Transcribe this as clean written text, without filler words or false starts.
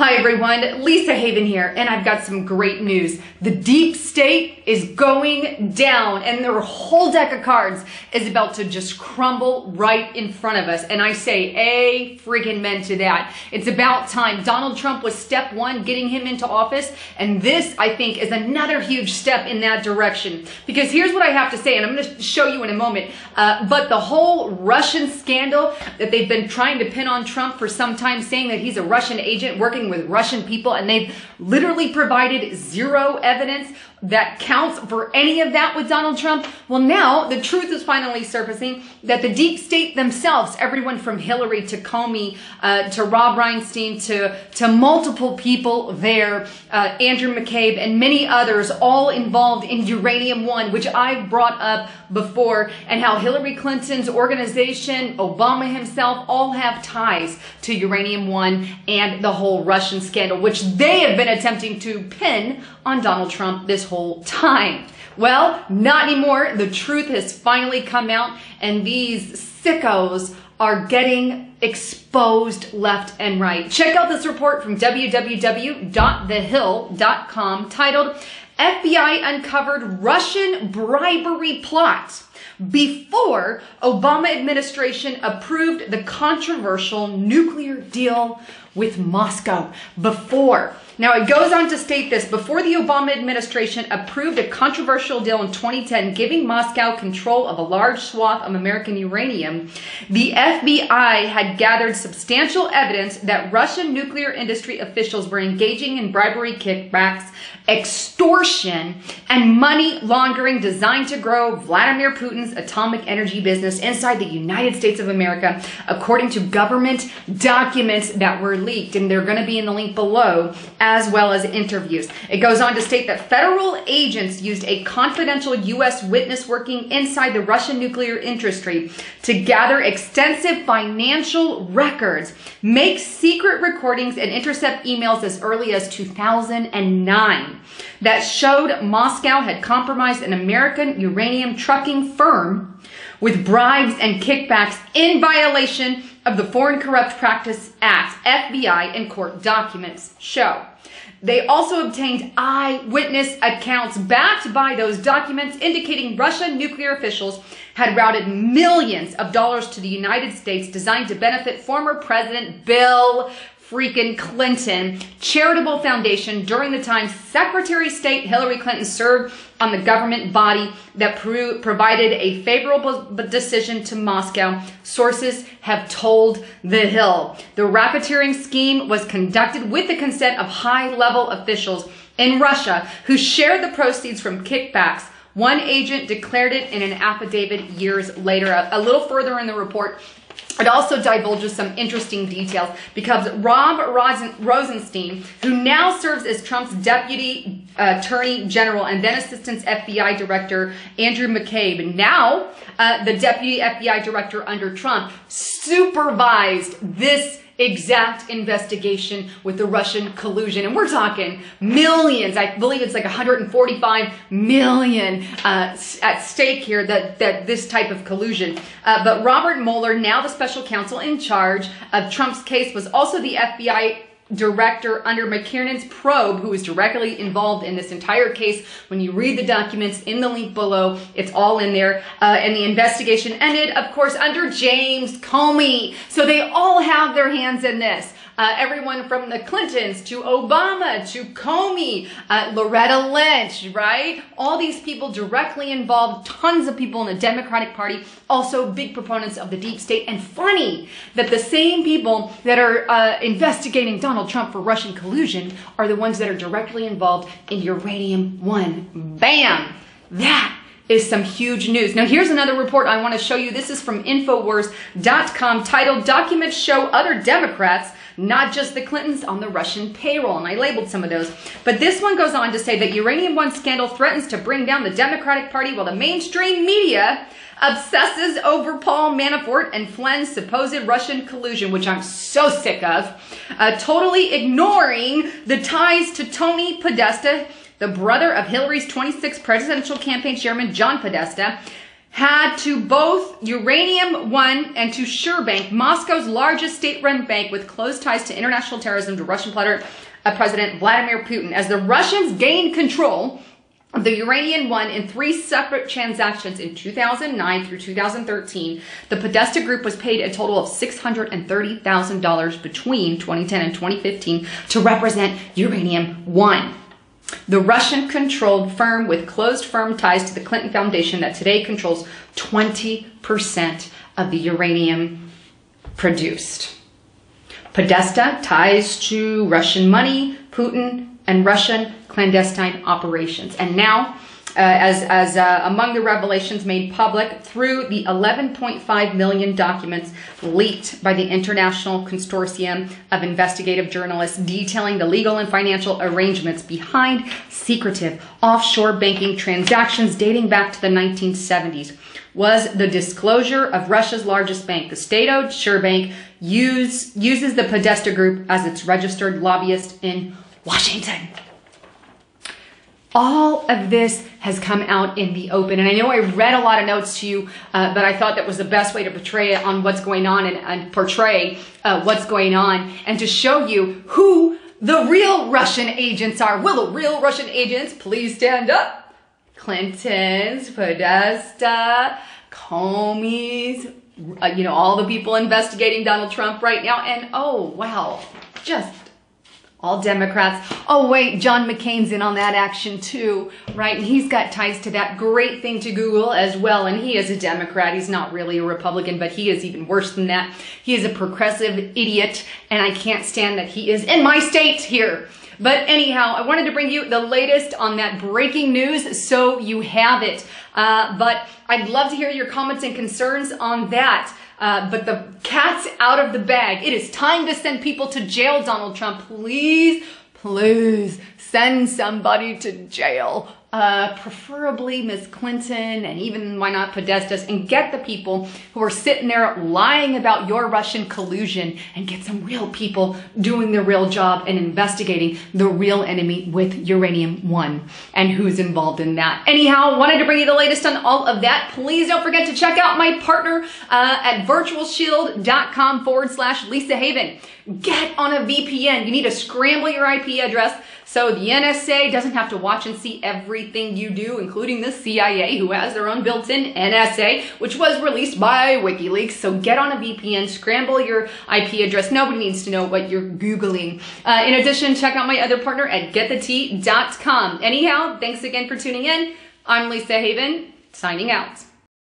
Hi everyone, Lisa Haven here, and I've got some great news. The deep state is going down, and their whole deck of cards is about to just crumble right in front of us. And I say, a freaking men to that. It's about time. Donald Trump was step one, getting him into office, and this, I think, is another huge step in that direction. Because here's what I have to say, and I'm going to show you in a moment, but the whole Russian scandal that they've been trying to pin on Trump for some time, saying that he's a Russian agent working with Russian people, and they've literally provided zero evidence that counts for any of that with Donald Trump. Well, now the truth is finally surfacing that the deep state themselves, everyone from Hillary to Comey to Rob Reinstein to multiple people there, Andrew McCabe and many others, all involved in Uranium One, which I've brought up before, and how Hillary Clinton's organization, Obama himself, all have ties to Uranium One and the whole Russian scandal, which they have been attempting to pin on Donald Trump this whole time. Well, not anymore. The truth has finally come out, and these sickos are getting exposed left and right. Check out this report from www.thehill.com titled FBI Uncovered Russian Bribery Plot Before Obama Administration Approved the Controversial Nuclear Deal with Moscow. Before. Now, it goes on to state this: before the Obama administration approved a controversial deal in 2010 giving Moscow control of a large swath of American uranium, the FBI had gathered substantial evidence that Russian nuclear industry officials were engaging in bribery, kickbacks, extortion, and money laundering designed to grow Vladimir Putin's atomic energy business inside the United States of America, according to government documents that were leaked. And they're going to be in the link below, as well as interviews. It goes on to state that federal agents used a confidential U.S. witness working inside the Russian nuclear industry to gather extensive financial records, make secret recordings, and intercept emails as early as 2009 that showed Moscow had compromised an American uranium trucking firm with bribes and kickbacks in violation of the Foreign Corrupt Practice Act, FBI and court documents show. They also obtained eyewitness accounts backed by those documents indicating Russian nuclear officials had routed millions of dollars to the United States designed to benefit former President Bill freaking Clinton charitable foundation during the time Secretary of State Hillary Clinton served on the government body that provided a favorable decision to Moscow. Sources have told The Hill. The racketeering scheme was conducted with the consent of high-level officials in Russia who shared the proceeds from kickbacks. One agent declared it in an affidavit years later. A little further in the report, it also divulges some interesting details because Rob Rosenstein, who now serves as Trump's deputy attorney general and then assistant FBI director Andrew McCabe, now the deputy FBI director under Trump, supervised this exact investigation with the Russian collusion. And we're talking millions. I believe it's like 145 million at stake here that this type of collusion. But Robert Mueller, now the special counsel in charge of Trump's case, was also the FBI director under McKiernan's probe, who was directly involved in this entire case. When you read the documents in the link below, it's all in there. And the investigation ended, of course, under James Comey. So they all have their hands in this. Everyone from the Clintons to Obama to Comey, Loretta Lynch, right? All these people directly involved, tons of people in the Democratic Party, also big proponents of the deep state. And funny that the same people that are investigating Donald Trump for Russian collusion are the ones that are directly involved in Uranium One. Bam! That is some huge news. Now, here's another report I want to show you. This is from Infowars.com titled Documents Show Other Democrats, Not Just the Clintons, on the Russian Payroll. And I labeled some of those. But this one goes on to say that Uranium One scandal threatens to bring down the Democratic Party while the mainstream media obsesses over Paul Manafort and Flynn's supposed Russian collusion, which I'm so sick of, totally ignoring the ties to Tony Podesta, the brother of Hillary's 26th presidential campaign chairman, John Podesta, had to both Uranium One and to SureBank, Moscow's largest state-run bank with close ties to international terrorism, to Russian President Vladimir Putin. As the Russians gained control of the Uranium One in 3 separate transactions in 2009 through 2013, the Podesta Group was paid a total of $630,000 between 2010 and 2015 to represent Uranium One, the Russian-controlled firm with closed firm ties to the Clinton Foundation that today controls 20% of the uranium produced. Podesta ties to Russian money, Putin, and Russian clandestine operations. And now, as among the revelations made public through the 11.5 million documents leaked by the International Consortium of Investigative Journalists detailing the legal and financial arrangements behind secretive offshore banking transactions dating back to the 1970s, was the disclosure of Russia's largest bank. The state-owned SureBank uses the Podesta Group as its registered lobbyist in Washington. All of this has come out in the open. And I know I read a lot of notes to you, but I thought that was the best way to portray it on what's going on and portray what's going on and to show you who the real Russian agents are. Will the real Russian agents please stand up? Clintons, Podesta, Comey's, all the people investigating Donald Trump right now. And oh, wow, just all Democrats. Oh, wait, John McCain's in on that action too, right? And he's got ties to that great thing to Google as well. And he is a Democrat. He's not really a Republican, but he is even worse than that. He is a progressive idiot, and I can't stand that he is in my state here. But anyhow, I wanted to bring you the latest on that breaking news so you have it. But I'd love to hear your comments and concerns on that. But the cat's out of the bag. It is time to send people to jail, Donald Trump. Please, please send somebody to jail. Preferably Miss Clinton and even, why not, Podesta's, and get the people who are sitting there lying about your Russian collusion and get some real people doing the real job and investigating the real enemy with Uranium One and who's involved in that. Anyhow, wanted to bring you the latest on all of that. Please don't forget to check out my partner at virtualshield.com/Lisa Haven. Get on a VPN. You need to scramble your IP address so the NSA doesn't have to watch and see everything you do, including the CIA, who has their own built-in NSA, which was released by WikiLeaks. So get on a VPN, scramble your IP address. Nobody needs to know what you're Googling. In addition, check out my other partner at getthetea.com. Anyhow, thanks again for tuning in. I'm Lisa Haven, signing out.